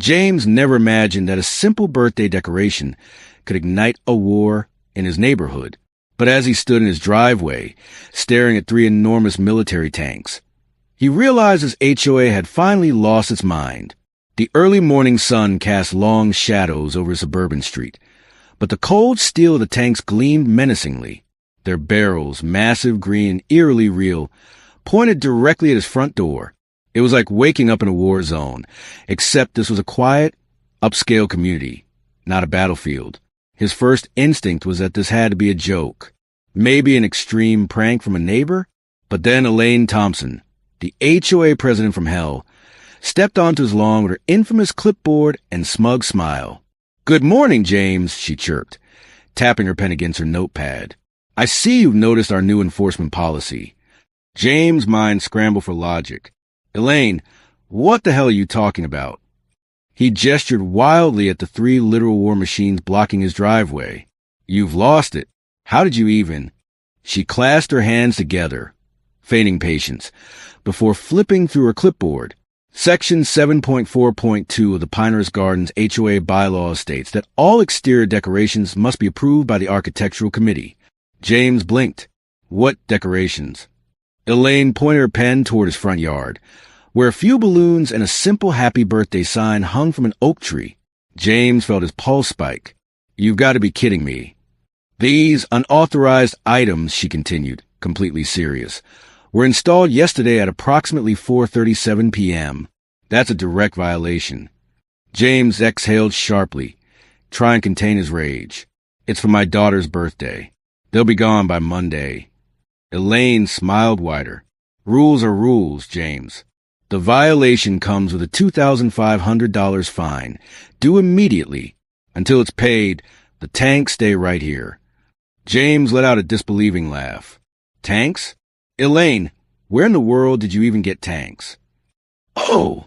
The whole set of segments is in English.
James never imagined that a simple birthday decoration could ignite a war in his neighborhood. But as he stood in his driveway, staring at 3 enormous military tanks, he realized his HOA had finally lost its mind. The early morning sun cast long shadows over his suburban street, but the cold steel of the tanks gleamed menacingly. Their barrels, massive, green, and eerily real, pointed directly at his front door. It was like waking up in a war zone, except this was a quiet, upscale community, not a battlefield. His first instinct was that this had to be a joke, maybe an extreme prank from a neighbor. But then Elaine Thompson, the HOA president from hell, stepped onto his lawn with her infamous clipboard and smug smile. "Good morning, James," she chirped, tapping her pen against her notepad. "I see you've noticed our new enforcement policy." James' mind scrambled for logic. "Elaine, what the hell are you talking about?" He gestured wildly at the 3 literal war machines blocking his driveway. "You've lost it. How did you even?" She clasped her hands together, feigning patience, before flipping through her clipboard. Section 7.4.2 of the Pinehurst Gardens HOA bylaws states that all exterior decorations must be approved by the Architectural Committee. James blinked. "What decorations?" Elaine pointed her pen toward his front yard, where a few balloons and a simple happy birthday sign hung from an oak tree. James felt his pulse spike. "You've got to be kidding me." "These unauthorized items," she continued, completely serious, "were installed yesterday at approximately 4:37 p.m. That's a direct violation." James exhaled sharply, trying to contain his rage. "It's for my daughter's birthday. They'll be gone by Monday." Elaine smiled wider. "Rules are rules, James. The violation comes with a $2,500 fine, due immediately. Until it's paid, the tanks stay right here." James let out a disbelieving laugh. "Tanks? Elaine, where in the world did you even get tanks?" "Oh,"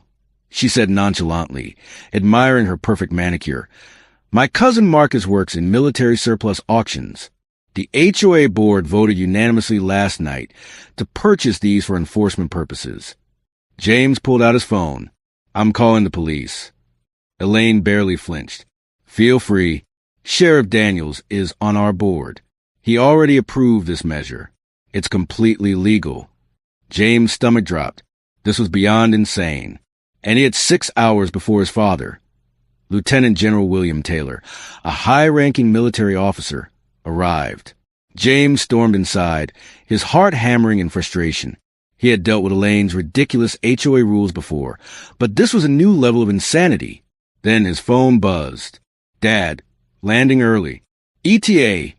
she said nonchalantly, admiring her perfect manicure. "My cousin Marcus works in military surplus auctions. The HOA board voted unanimously last night to purchase these for enforcement purposes." James pulled out his phone. "I'm calling the police." Elaine barely flinched. "Feel free. Sheriff Daniels is on our board. He already approved this measure. It's completely legal." James' stomach dropped. This was beyond insane. And he had 6 hours before his father, Lieutenant General William Taylor, a high-ranking military officer, arrived. James stormed inside, his heart hammering in frustration. He had dealt with Elaine's ridiculous HOA rules before, but this was a new level of insanity. Then his phone buzzed. "Dad, landing early. ETA.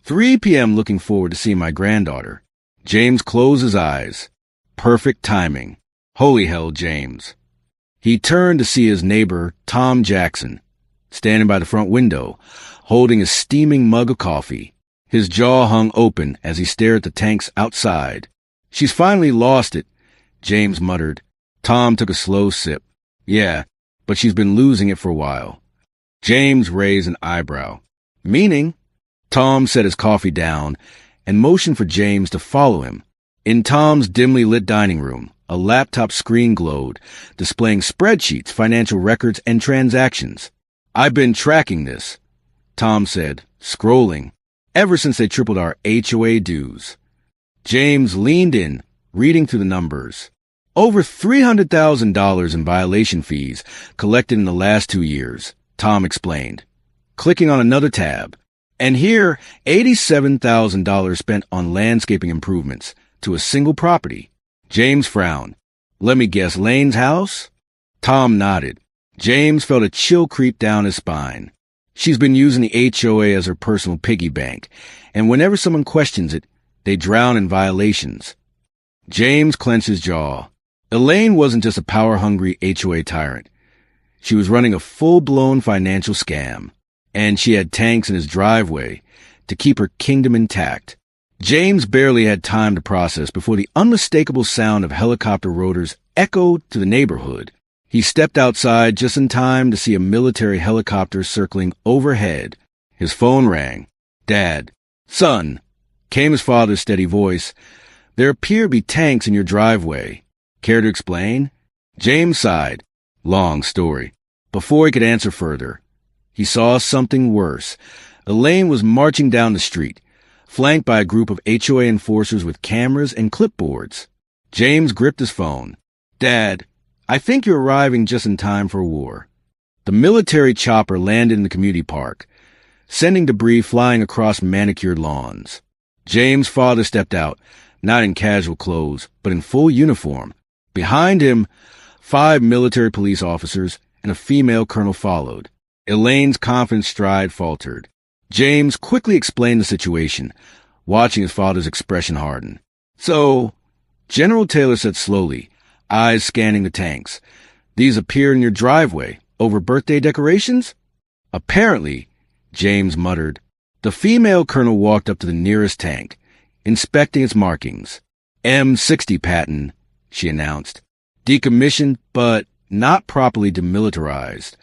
3 p.m. looking forward to seeing my granddaughter." James closed his eyes. Perfect timing. Holy hell, James. He turned to see his neighbor, Tom Jackson, standing by the front window, holding a steaming mug of coffee. His jaw hung open as he stared at the tanks outside. "She's finally lost it," James muttered. Tom took a slow sip. "Yeah, but she's been losing it for a while." James raised an eyebrow. "Meaning?" Tom set his coffee down and motioned for James to follow him. In Tom's dimly lit dining room, a laptop screen glowed, displaying spreadsheets, financial records, and transactions. "I've been tracking this," Tom said, scrolling, "ever since they tripled our HOA dues." James leaned in, reading through the numbers. "Over $300,000 in violation fees collected in the last 2 years, Tom explained, clicking on another tab. "And here, $87,000 spent on landscaping improvements to a single property." James frowned. "Let me guess, Lane's house?" Tom nodded. James felt a chill creep down his spine. "She's been using the HOA as her personal piggy bank, and whenever someone questions it, they drown in violations." James clenched his jaw. Elaine wasn't just a power-hungry HOA tyrant. She was running a full-blown financial scam, and she had tanks in his driveway to keep her kingdom intact. James barely had time to process before the unmistakable sound of helicopter rotors echoed to the neighborhood. He stepped outside just in time to see a military helicopter circling overhead. His phone rang. "Dad." "Son," came his father's steady voice, "there appear to be tanks in your driveway. Care to explain?" James sighed. "Long story. Before he could answer further, he saw something worse. Elaine was marching down the street, flanked by a group of HOA enforcers with cameras and clipboards. James gripped his phone. "Dad, I think you're arriving just in time for a war." The military chopper landed in the community park, sending debris flying across manicured lawns. James' father stepped out, not in casual clothes, but in full uniform. Behind him, 5 military police officers and a female colonel followed. Elaine's confident stride faltered. James quickly explained the situation, watching his father's expression harden. "So," General Taylor said slowly, eyes scanning the tanks, "these appeared in your driveway over birthday decorations?" "Apparently," James muttered. The female colonel walked up to the nearest tank, inspecting its markings. "M60 patent," she announced. "Decommissioned, but not properly demilitarized."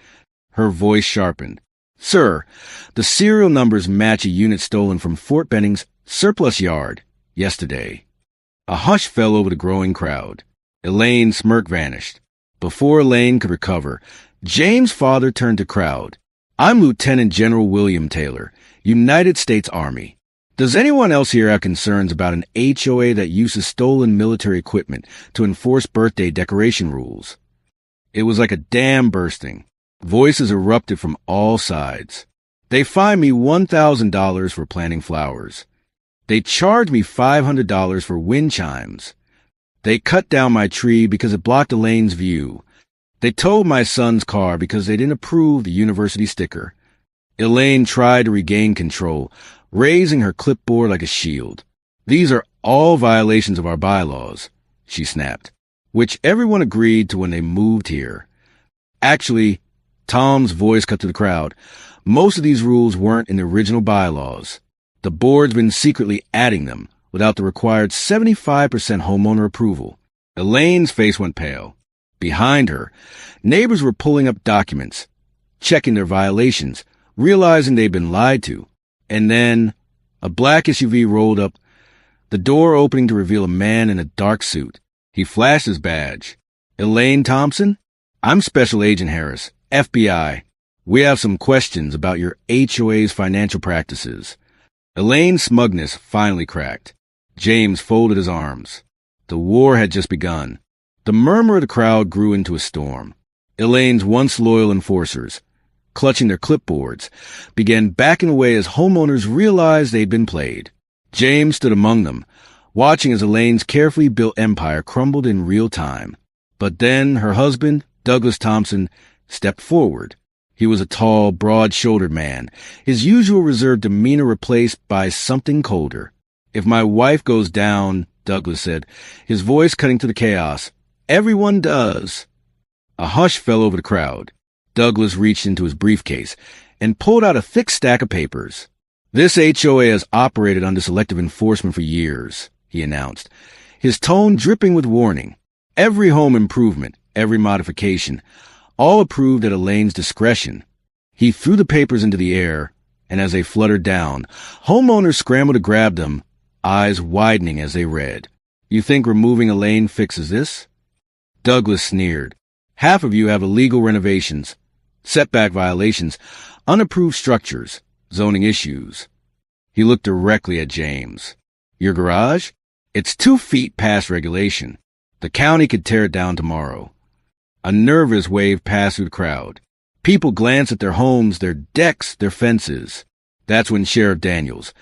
Her voice sharpened. "Sir, the serial numbers match a unit stolen from Fort Benning's surplus yard yesterday." A hush fell over the growing crowd. Elaine's smirk vanished. Before Elaine could recover, James' father turned to crowd. "I'm Lieutenant General William Taylor, United States Army. Does anyone else here have concerns about an HOA that uses stolen military equipment to enforce birthday decoration rules?" It was like a dam bursting. Voices erupted from all sides. "They fined me $1,000 for planting flowers. They charged me $500 for wind chimes. They cut down my tree because it blocked Elaine's view. They towed my son's car because they didn't approve the university sticker." Elaine tried to regain control, raising her clipboard like a shield. "These are all violations of our bylaws," she snapped, "which everyone agreed to when they moved here." "Actually," Tom's voice cut to the crowd, "most of these rules weren't in the original bylaws. The board's been secretly adding them without the required 75% homeowner approval." Elaine's face went pale. Behind her, neighbors were pulling up documents, checking their violations, realizing they'd been lied to. And then a black SUV rolled up, the door opening to reveal a man in a dark suit. He flashed his badge. "Elaine Thompson? I'm Special Agent Harris, FBI. We have some questions about your HOA's financial practices." Elaine's smugness finally cracked. James folded his arms. The war had just begun. The murmur of the crowd grew into a storm. Elaine's once loyal enforcers, clutching their clipboards, began backing away as homeowners realized they'd been played. James stood among them, watching as Elaine's carefully built empire crumbled in real time. But then her husband, Douglas Thompson, stepped forward. He was a tall, broad-shouldered man, his usual reserved demeanor replaced by something colder. "If my wife goes down," Douglas said, his voice cutting through the chaos, "everyone does." A hush fell over the crowd. Douglas reached into his briefcase and pulled out a thick stack of papers. "This HOA has operated under selective enforcement for years," he announced, his tone dripping with warning. "Every home improvement, every modification, all approved at Elaine's discretion." He threw the papers into the air, and as they fluttered down, homeowners scrambled to grab them, eyes widening as they read. "You think removing Elaine fixes this?" Douglas sneered. "Half of you have illegal renovations, setback violations, unapproved structures, zoning issues." He looked directly at James. "Your garage? It's 2 feet past regulation. The county could tear it down tomorrow." A nervous wave passed through the crowd. People glanced at their homes, their decks, their fences. That's when Sheriff Daniels,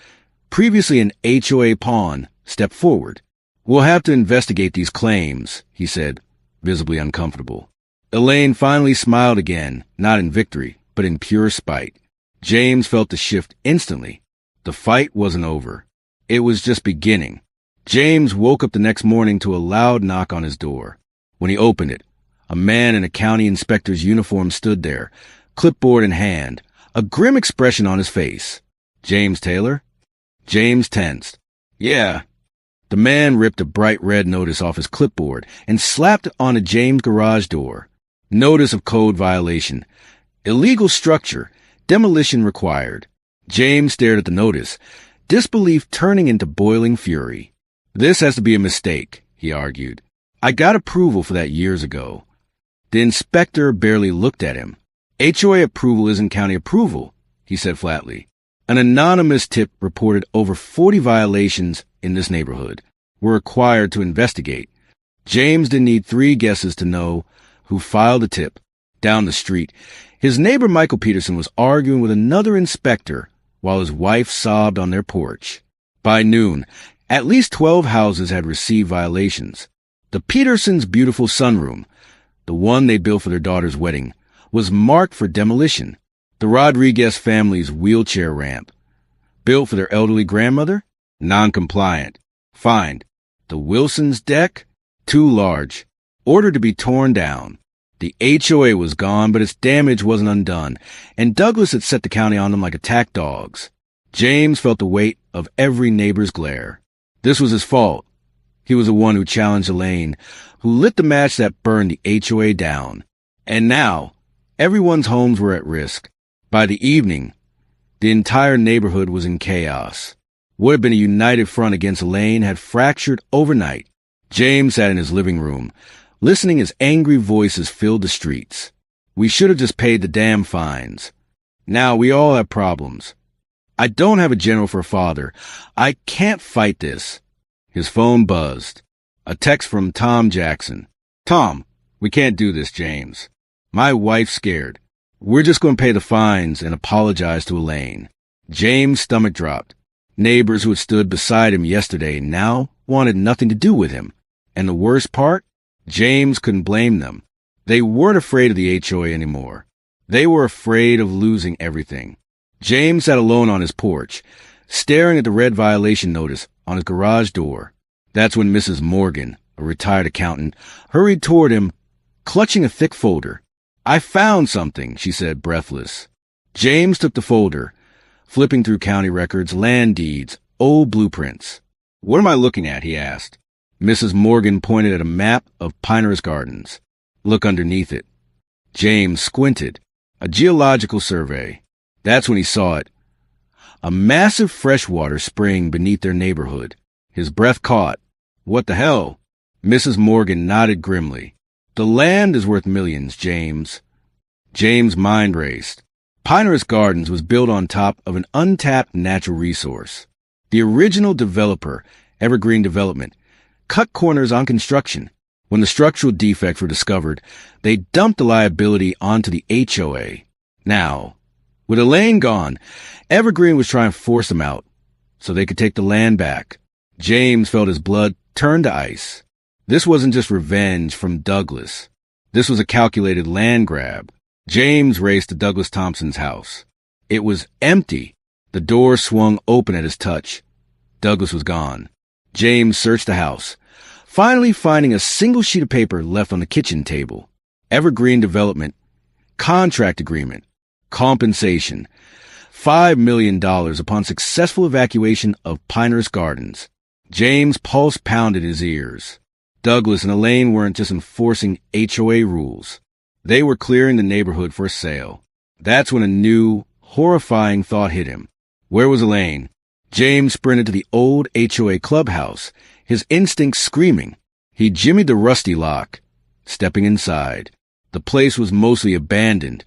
previously an HOA pawn, stepped forward. "We'll have to investigate these claims," he said, visibly uncomfortable. Elaine finally smiled again, not in victory, but in pure spite. James felt the shift instantly. The fight wasn't over. It was just beginning. James woke up the next morning to a loud knock on his door. When he opened it, a man in a county inspector's uniform stood there, clipboard in hand, a grim expression on his face. "James Taylor?" James tensed. "Yeah." The man ripped a bright red notice off his clipboard and slapped it on a James' garage door. Notice of code violation. Illegal structure. Demolition required. James stared at the notice, disbelief turning into boiling fury. "This has to be a mistake," he argued. "I got approval for that years ago." The inspector barely looked at him. HOA approval isn't county approval, he said flatly. An anonymous tip reported over 40 violations in this neighborhood. We're required to investigate. James didn't need 3 guesses to know who filed the tip. Down the street, his neighbor Michael Peterson was arguing with another inspector while his wife sobbed on their porch. By noon, at least 12 houses had received violations. The Petersons' beautiful sunroom, the one they built for their daughter's wedding, was marked for demolition. The Rodriguez family's wheelchair ramp, built for their elderly grandmother, non-compliant. Fined. The Wilsons' deck, too large, ordered to be torn down. The HOA was gone, but its damage wasn't undone, and Douglas had set the county on them like attack dogs. James felt the weight of every neighbor's glare. This was his fault. He was the one who challenged Elaine, who lit the match that burned the HOA down. And now, everyone's homes were at risk. By the evening, the entire neighborhood was in chaos. What had been a united front against Elaine had fractured overnight. James sat in his living room, listening as angry voices filled the streets. We should have just paid the damn fines. Now we all have problems. I don't have a general for a father. I can't fight this. His phone buzzed. A text from Tom Jackson. Tom, we can't do this, James. My wife's scared. We're just going to pay the fines and apologize to Elaine. James' stomach dropped. Neighbors who had stood beside him yesterday now wanted nothing to do with him. And the worst part? James couldn't blame them. They weren't afraid of the HOA anymore. They were afraid of losing everything. James sat alone on his porch, staring at the red violation notice on his garage door. That's when Mrs. Morgan, a retired accountant, hurried toward him, clutching a thick folder. I found something, she said, breathless. James took the folder, flipping through county records, land deeds, old blueprints. What am I looking at? He asked. Mrs. Morgan pointed at a map of Pinehurst Gardens. Look underneath it. James squinted. A geological survey. That's when he saw it. A massive freshwater spring beneath their neighborhood. His breath caught. What the hell? Mrs. Morgan nodded grimly. The land is worth millions, James. James' mind raced. Pinehurst Gardens was built on top of an untapped natural resource. The original developer, Evergreen Development, cut corners on construction. When the structural defects were discovered, they dumped the liability onto the HOA. Now, with Elaine gone, Evergreen was trying to force them out so they could take the land back. James felt his blood turn to ice. This wasn't just revenge from Douglas. This was a calculated land grab. James raced to Douglas Thompson's house. It was empty. The door swung open at his touch. Douglas was gone. James searched the house, finally finding a single sheet of paper left on the kitchen table. Evergreen Development, contract agreement, compensation, $5 million upon successful evacuation of Pinehurst Gardens. James' pulse pounded his ears. Douglas and Elaine weren't just enforcing HOA rules. They were clearing the neighborhood for a sale. That's when a new, horrifying thought hit him. Where was Elaine? James sprinted to the old HOA clubhouse, his instincts screaming. He jimmied the rusty lock, stepping inside. The place was mostly abandoned,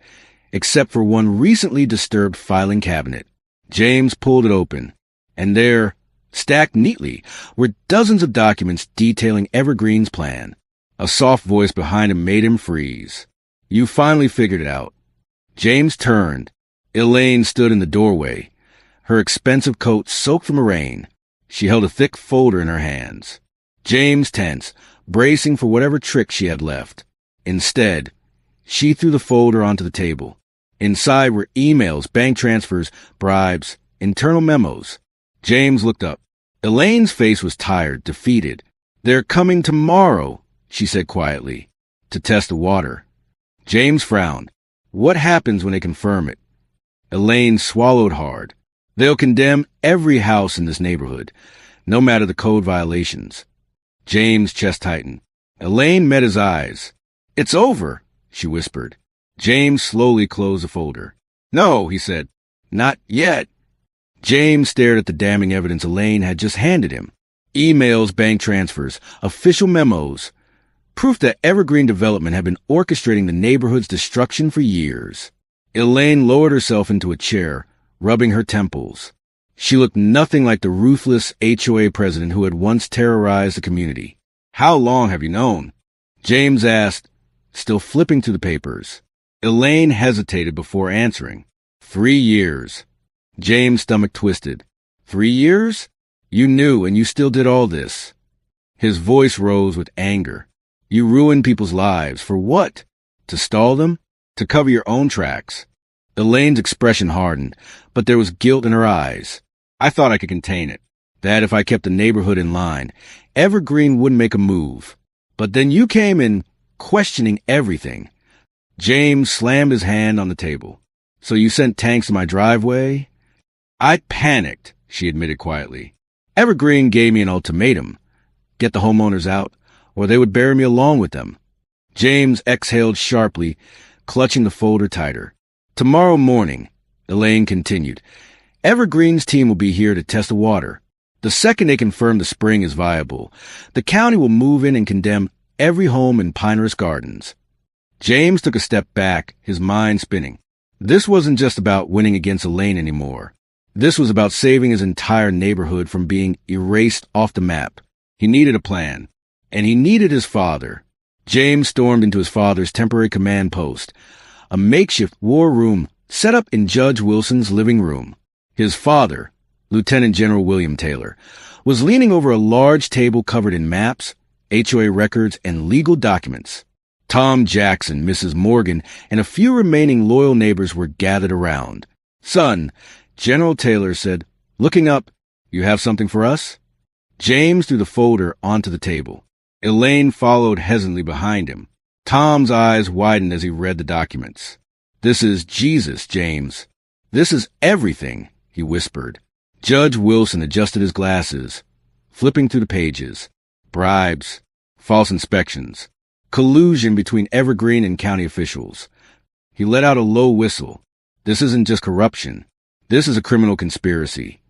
except for one recently disturbed filing cabinet. James pulled it open, and there, stacked neatly, were dozens of documents detailing Evergreen's plan. A soft voice behind him made him freeze. You finally figured it out. James turned. Elaine stood in the doorway, her expensive coat soaked from the rain. She held a thick folder in her hands. James tensed, bracing for whatever trick she had left. Instead, she threw the folder onto the table. Inside were emails, bank transfers, bribes, internal memos. James looked up. Elaine's face was tired, defeated. They're coming tomorrow, she said quietly, to test the water. James frowned. What happens when they confirm it? Elaine swallowed hard. They'll condemn every house in this neighborhood, no matter the code violations. James' chest tightened. Elaine met his eyes. It's over, she whispered. James slowly closed the folder. No, he said. Not yet. James stared at the damning evidence Elaine had just handed him. Emails, bank transfers, official memos. Proof that Evergreen Development had been orchestrating the neighborhood's destruction for years. Elaine lowered herself into a chair, rubbing her temples. She looked nothing like the ruthless HOA president who had once terrorized the community. "How long have you known?" James asked, still flipping through the papers. Elaine hesitated before answering. 3 years. James' stomach twisted. 3 years? You knew, and you still did all this. His voice rose with anger. You ruined people's lives. For what? To stall them? To cover your own tracks? Elaine's expression hardened, but there was guilt in her eyes. I thought I could contain it. That if I kept the neighborhood in line, Evergreen wouldn't make a move. But then you came in, questioning everything. James slammed his hand on the table. So you sent tanks to my driveway? I panicked, she admitted quietly. Evergreen gave me an ultimatum. Get the homeowners out, or they would bury me along with them. James exhaled sharply, clutching the folder tighter. Tomorrow morning, Elaine continued, Evergreen's team will be here to test the water. The second they confirm the spring is viable, the county will move in and condemn every home in Pinehurst Gardens. James took a step back, his mind spinning. This wasn't just about winning against Elaine anymore. This was about saving his entire neighborhood from being erased off the map. He needed a plan, and he needed his father. James stormed into his father's temporary command post, a makeshift war room set up in Judge Wilson's living room. His father, Lieutenant General William Taylor, was leaning over a large table covered in maps, HOA records, and legal documents. Tom Jackson, Mrs. Morgan, and a few remaining loyal neighbors were gathered around. Son, General Taylor said, looking up, you have something for us? James threw the folder onto the table. Elaine followed hesitantly behind him. Tom's eyes widened as he read the documents. This is Jesus, James. This is everything, he whispered. Judge Wilson adjusted his glasses, flipping through the pages. Bribes, false inspections, collusion between Evergreen and county officials. He let out a low whistle. This isn't just corruption. This is a criminal conspiracy.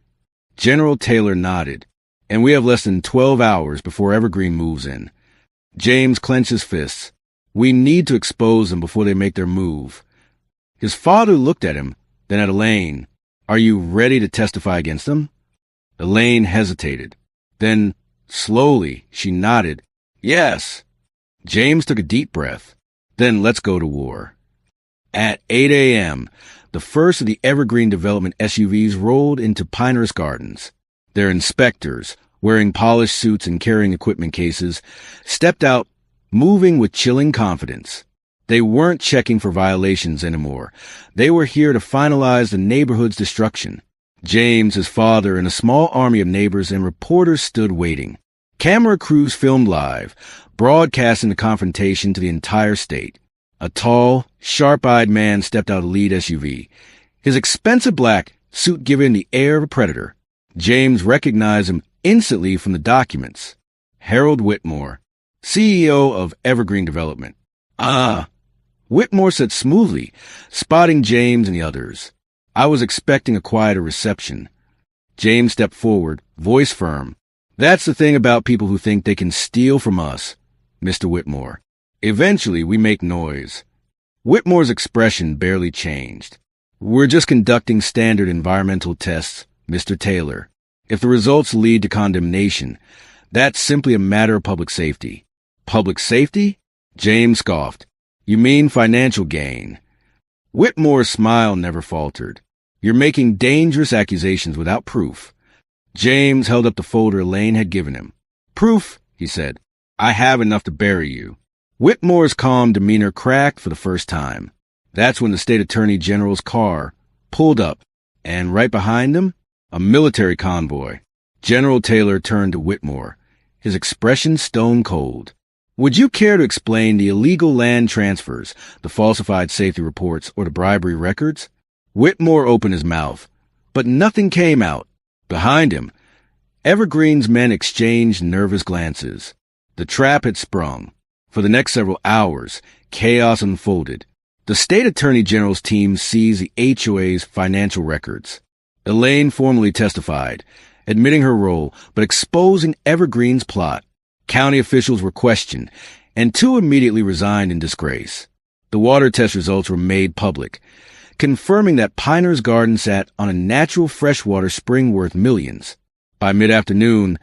General Taylor nodded. And we have less than 12 hours before Evergreen moves in. James clenched his fists. We need to expose them before they make their move. His father looked at him, then at Elaine. Are you ready to testify against them? Elaine hesitated. Then, slowly, she nodded. Yes. James took a deep breath. Then let's go to war. At 8 a.m., the first of the Evergreen Development SUVs rolled into Pinehurst Gardens. Their inspectors, wearing polished suits and carrying equipment cases, stepped out, moving with chilling confidence. They weren't checking for violations anymore. They were here to finalize the neighborhood's destruction. James, his father, and a small army of neighbors and reporters stood waiting. Camera crews filmed live, broadcasting the confrontation to the entire state. A tall, sharp-eyed man stepped out of the lead SUV, his expensive black suit giving the air of a predator. James recognized him instantly from the documents. Harold Whitmore, CEO of Evergreen Development. Ah, Whitmore said smoothly, spotting James and the others. I was expecting a quieter reception. James stepped forward, voice firm. That's the thing about people who think they can steal from us, Mr. Whitmore. Eventually, we make noise. Whitmore's expression barely changed. We're just conducting standard environmental tests, Mr. Taylor. If the results lead to condemnation, that's simply a matter of public safety. Public safety? James scoffed. You mean financial gain? Whitmore's smile never faltered. You're making dangerous accusations without proof. James held up the folder Elaine had given him. Proof, he said. I have enough to bury you. Whitmore's calm demeanor cracked for the first time. That's when the state attorney general's car pulled up, and right behind them, a military convoy. General Taylor turned to Whitmore, his expression stone cold. Would you care to explain the illegal land transfers, the falsified safety reports, or the bribery records? Whitmore opened his mouth, but nothing came out. Behind him, Evergreen's men exchanged nervous glances. The trap had sprung. For the next several hours, chaos unfolded. The state attorney general's team seized the HOA's financial records. Elaine formally testified, admitting her role, but exposing Evergreen's plot. County officials were questioned, and 2 immediately resigned in disgrace. The water test results were made public. confirming that Piner's garden sat on a natural freshwater spring worth millions. By mid-afternoon,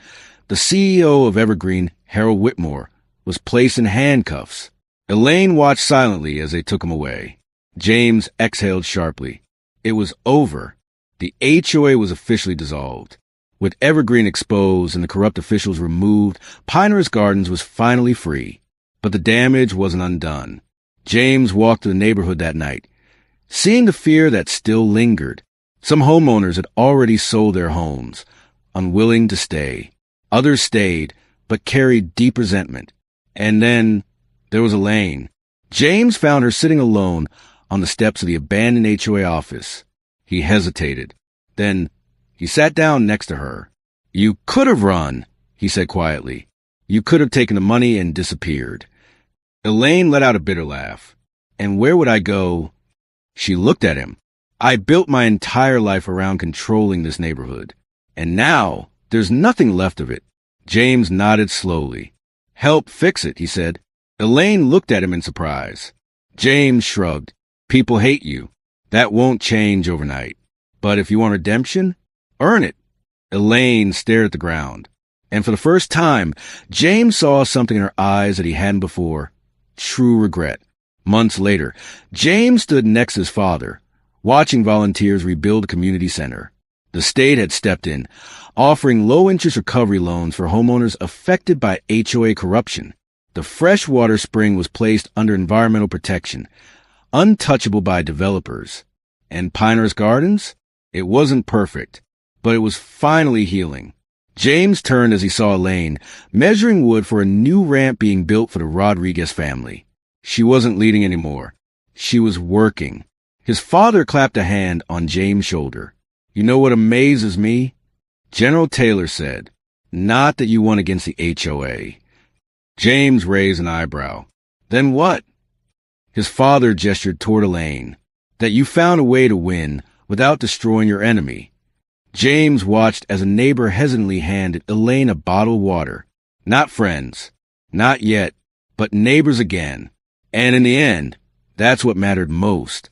the CEO of Evergreen, Harold Whitmore, was placed in handcuffs. Elaine watched silently as they took him away. James exhaled sharply. It was over. The HOA was officially dissolved. With Evergreen exposed and the corrupt officials removed, Piner's Gardens was finally free. But the damage wasn't undone. James walked to the neighborhood that night, seeing the fear that still lingered. Some homeowners had already sold their homes, unwilling to stay. Others stayed, but carried deep resentment. And then there was Elaine. James found her sitting alone on the steps of the abandoned HOA office. He hesitated. Then he sat down next to her. "You could have run," he said quietly. "You could have taken the money and disappeared." Elaine let out a bitter laugh. "And where would I go?" She looked at him. "I built my entire life around controlling this neighborhood. And now there's nothing left of it." James nodded slowly. "Help fix it," he said. Elaine looked at him in surprise. James shrugged. "People hate you. That won't change overnight. But if you want redemption, earn it." Elaine stared at the ground. And for the first time, James saw something in her eyes that he hadn't before. True regret. Months later, James stood next to his father, watching volunteers rebuild a community center. The state had stepped in, offering low-interest recovery loans for homeowners affected by HOA corruption. The freshwater spring was placed under environmental protection, untouchable by developers. And Piner's Gardens? It wasn't perfect, but it was finally healing. James turned as he saw Elaine, measuring wood for a new ramp being built for the Rodriguez family. She wasn't leading anymore. She was working. His father clapped a hand on James' shoulder. "You know what amazes me?" General Taylor said. "Not that you won against the HOA. James raised an eyebrow. "Then what?" His father gestured toward Elaine. "That you found a way to win without destroying your enemy." James watched as a neighbor hesitantly handed Elaine a bottle of water. Not friends. Not yet, but neighbors again. And in the end, that's what mattered most.